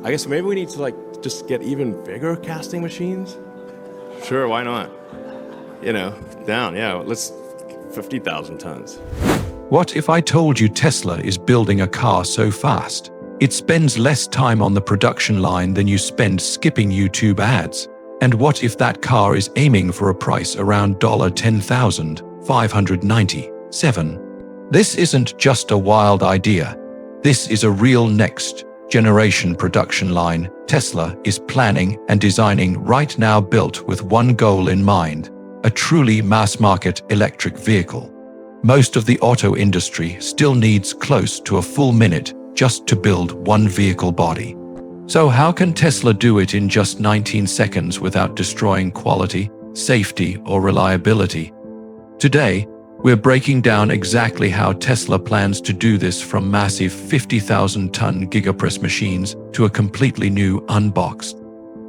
I guess maybe we need to just get even bigger casting machines. Sure, why not? Let's 50,000 tons. What if I told you Tesla is building a car so fast it spends less time on the production line than you spend skipping YouTube ads? And what if that car is aiming for a price around $10,597? This isn't just a wild idea. This is a real next-generation production line Tesla is planning and designing right now, built with one goal in mind: a truly mass-market electric vehicle. Most of the auto industry still needs close to a full minute just to build one vehicle body. So how can Tesla do it in just 19 seconds without destroying quality, safety, or reliability? Today, we're breaking down exactly how Tesla plans to do this, from massive 50,000-ton Gigapress machines to a completely new Unboxed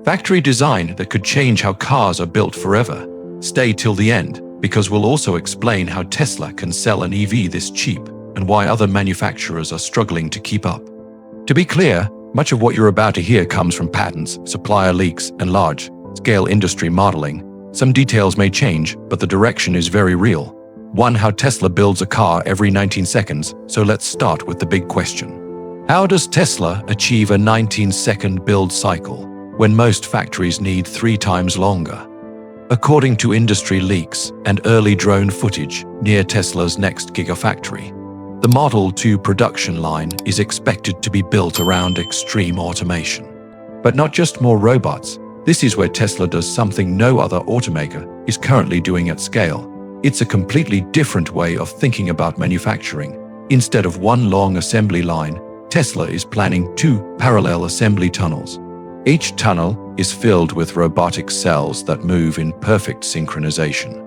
factory design that could change how cars are built forever. Stay till the end, because we'll also explain how Tesla can sell an EV this cheap and why other manufacturers are struggling to keep up. To be clear, much of what you're about to hear comes from patents, supplier leaks, and large-scale industry modeling. Some details may change, but the direction is very real. One, how Tesla builds a car every 19 seconds, so let's start with the big question. How does Tesla achieve a 19-second build cycle when most factories need 3 times longer? According to industry leaks and early drone footage near Tesla's next Gigafactory, the Model 2 production line is expected to be built around extreme automation. But not just more robots. This is where Tesla does something no other automaker is currently doing at scale. It's a completely different way of thinking about manufacturing. Instead of one long assembly line, Tesla is planning 2 parallel assembly tunnels. Each tunnel is filled with robotic cells that move in perfect synchronization.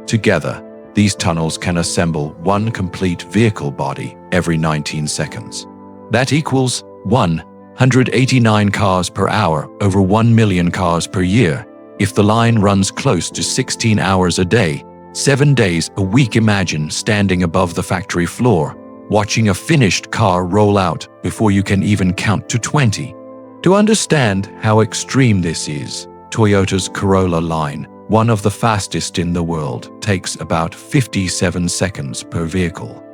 Together, these tunnels can assemble one complete vehicle body every 19 seconds. That equals 189 cars per hour over 1 million cars per year. If the line runs close to 16 hours a day, 7 days a week, imagine standing above the factory floor, watching a finished car roll out before you can even count to 20. To understand how extreme this is, Toyota's Corolla line, one of the fastest in the world, takes about 57 seconds per vehicle.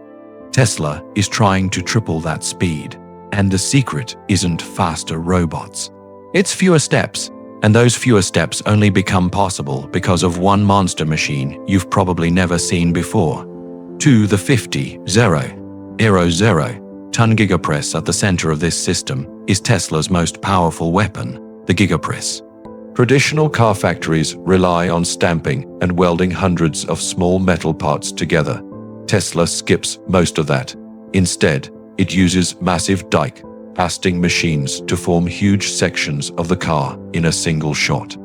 Tesla is trying to triple that speed, and the secret isn't faster robots. It's fewer steps, and those fewer steps only become possible because of one monster machine you've probably never seen before. To the 50,000-ton Gigapress at the center of this system is Tesla's most powerful weapon, the Gigapress. Traditional car factories rely on stamping and welding hundreds of small metal parts together. Tesla skips most of that. Instead, it uses massive die casting machines to form huge sections of the car in a single shot.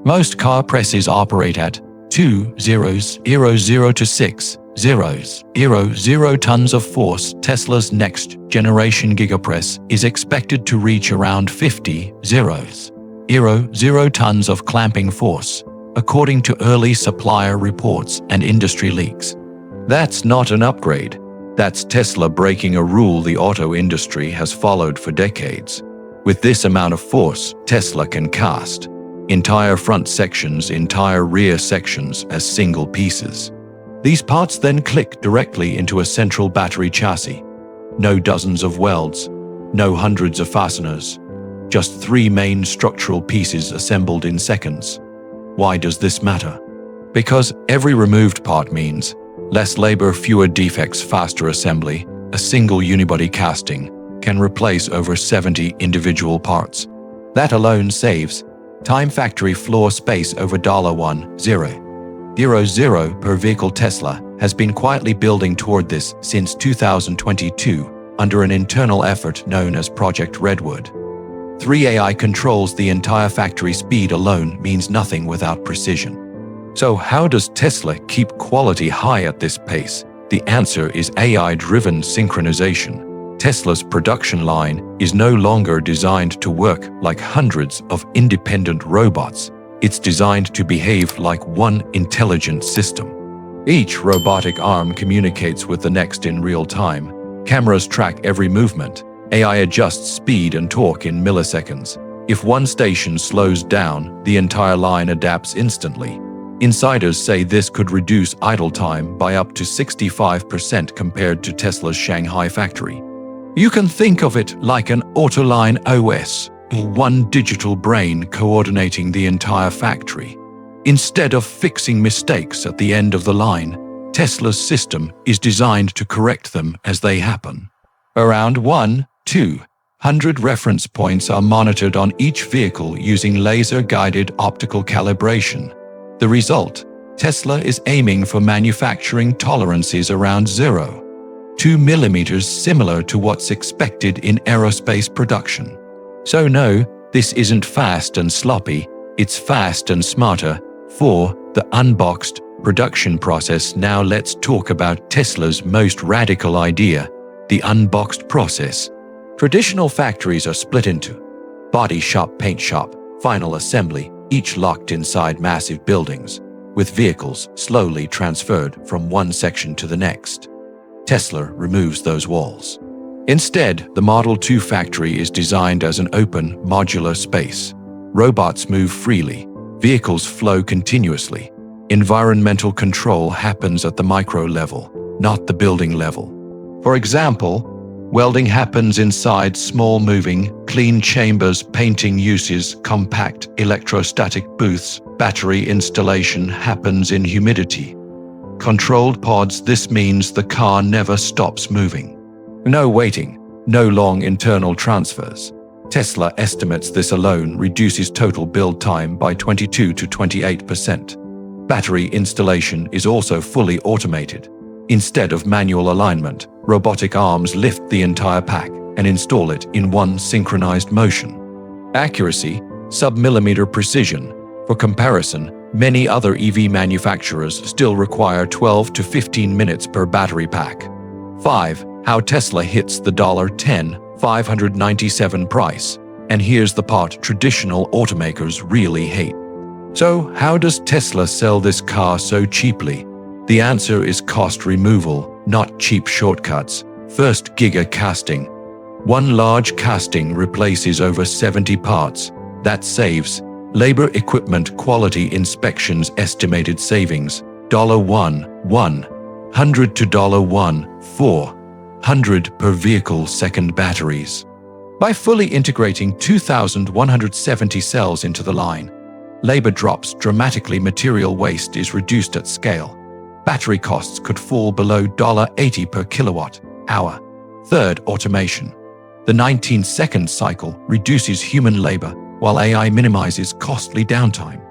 Most car presses operate at 2,000 to 6,000 tons of force. Tesla's next-generation Gigapress is expected to reach around 50,000 tons of clamping force, according to early supplier reports and industry leaks. That's not an upgrade. That's Tesla breaking a rule the auto industry has followed for decades. With this amount of force, Tesla can cast entire front sections, entire rear sections as single pieces. These parts then click directly into a central battery chassis. No dozens of welds, no hundreds of fasteners, just 3 main structural pieces assembled in seconds. Why does this matter? Because every removed part means less labor, fewer defects, faster assembly. A single unibody casting can replace over 70 individual parts. That alone saves time, factory floor space over $1,000 per vehicle. Tesla has been quietly building toward this since 2022 under an internal effort known as Project Redwood. 3 AI controls the entire factory. Speed alone means nothing without precision. So how does Tesla keep quality high at this pace? The answer is AI-driven synchronization. Tesla's production line is no longer designed to work like hundreds of independent robots. It's designed to behave like one intelligent system. Each robotic arm communicates with the next in real time. Cameras track every movement, AI adjusts speed and torque in milliseconds. If one station slows down, the entire line adapts instantly. Insiders say this could reduce idle time by up to 65% compared to Tesla's Shanghai factory. You can think of it like an Autoline OS, one digital brain coordinating the entire factory. Instead of fixing mistakes at the end of the line, Tesla's system is designed to correct them as they happen. Around 1,200 reference points are monitored on each vehicle using laser-guided optical calibration. The result: Tesla is aiming for manufacturing tolerances around 0.2 millimeters, similar to what's expected in aerospace production. So no, this isn't fast and sloppy, it's fast and smarter. For the Unboxed production process, now let's talk about Tesla's most radical idea, the Unboxed process. Traditional factories are split into body shop, paint shop, final assembly, each locked inside massive buildings, with vehicles slowly transferred from one section to the next. Tesla removes those walls. Instead, the Model 2 factory is designed as an open, modular space. Robots move freely, vehicles flow continuously. Environmental control happens at the micro level, not the building level. For example, welding happens inside small moving, clean chambers, painting uses compact electrostatic booths, battery installation happens in humidity controlled pods. This means the car never stops moving. No waiting, no long internal transfers. Tesla estimates this alone reduces total build time by 22 to 28%. Battery installation is also fully automated. Instead of manual alignment, robotic arms lift the entire pack and install it in one synchronized motion. Accuracy, sub-millimeter precision. For comparison, many other EV manufacturers still require 12 to 15 minutes per battery pack. 5. How Tesla hits the $10,597 price. And here's the part traditional automakers really hate. So, how does Tesla sell this car so cheaply? The answer is cost removal, not cheap shortcuts. First, giga casting. One large casting replaces over 70 parts. That saves labor, equipment, quality inspections. Estimated savings $1,100 to $1,400 per vehicle. Second, batteries. By fully integrating 2,170 cells into the line, labor drops dramatically, material waste is reduced at scale. Battery costs could fall below $80 per kilowatt hour. Third, automation. The 19-second cycle reduces human labor, while AI minimizes costly downtime.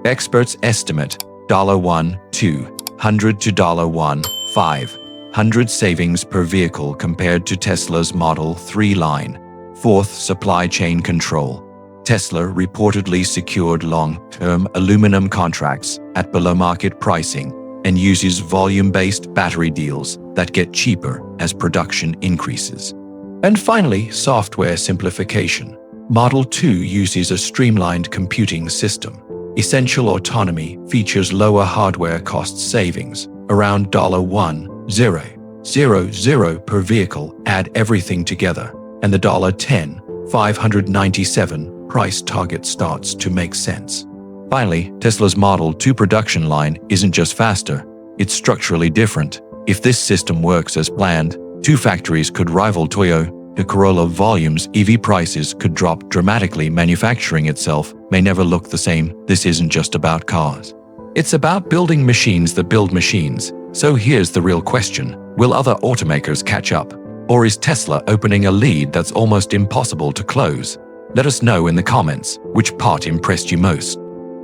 Experts estimate $1,200 to $1,500 savings per vehicle compared to Tesla's Model 3 line. Fourth, supply chain control. Tesla reportedly secured long-term aluminum contracts at below-market pricing and uses volume-based battery deals that get cheaper as production increases. And finally, software simplification. Model 2 uses a streamlined computing system. Essential autonomy features lower hardware cost savings, around $1,000 per vehicle. Add everything together, and the $10,597 price target starts to make sense. Finally, Tesla's Model 2 production line isn't just faster, it's structurally different. If this system works as planned, two factories could rival Toyota Corolla volumes. EV prices could drop dramatically. Manufacturing itself may never look the same. This isn't just about cars. It's about building machines that build machines. So here's the real question. Will other automakers catch up? Or is Tesla opening a lead that's almost impossible to close? Let us know in the comments which part impressed you most.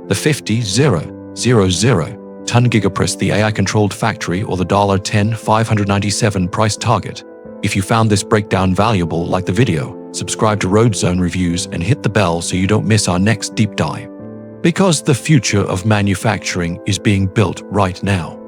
The 50,000-ton Gigapress, the AI-controlled factory, or the $10,597 price target. If you found this breakdown valuable, like the video, subscribe to Road Zone Reviews and hit the bell so you don't miss our next deep dive. Because the future of manufacturing is being built right now.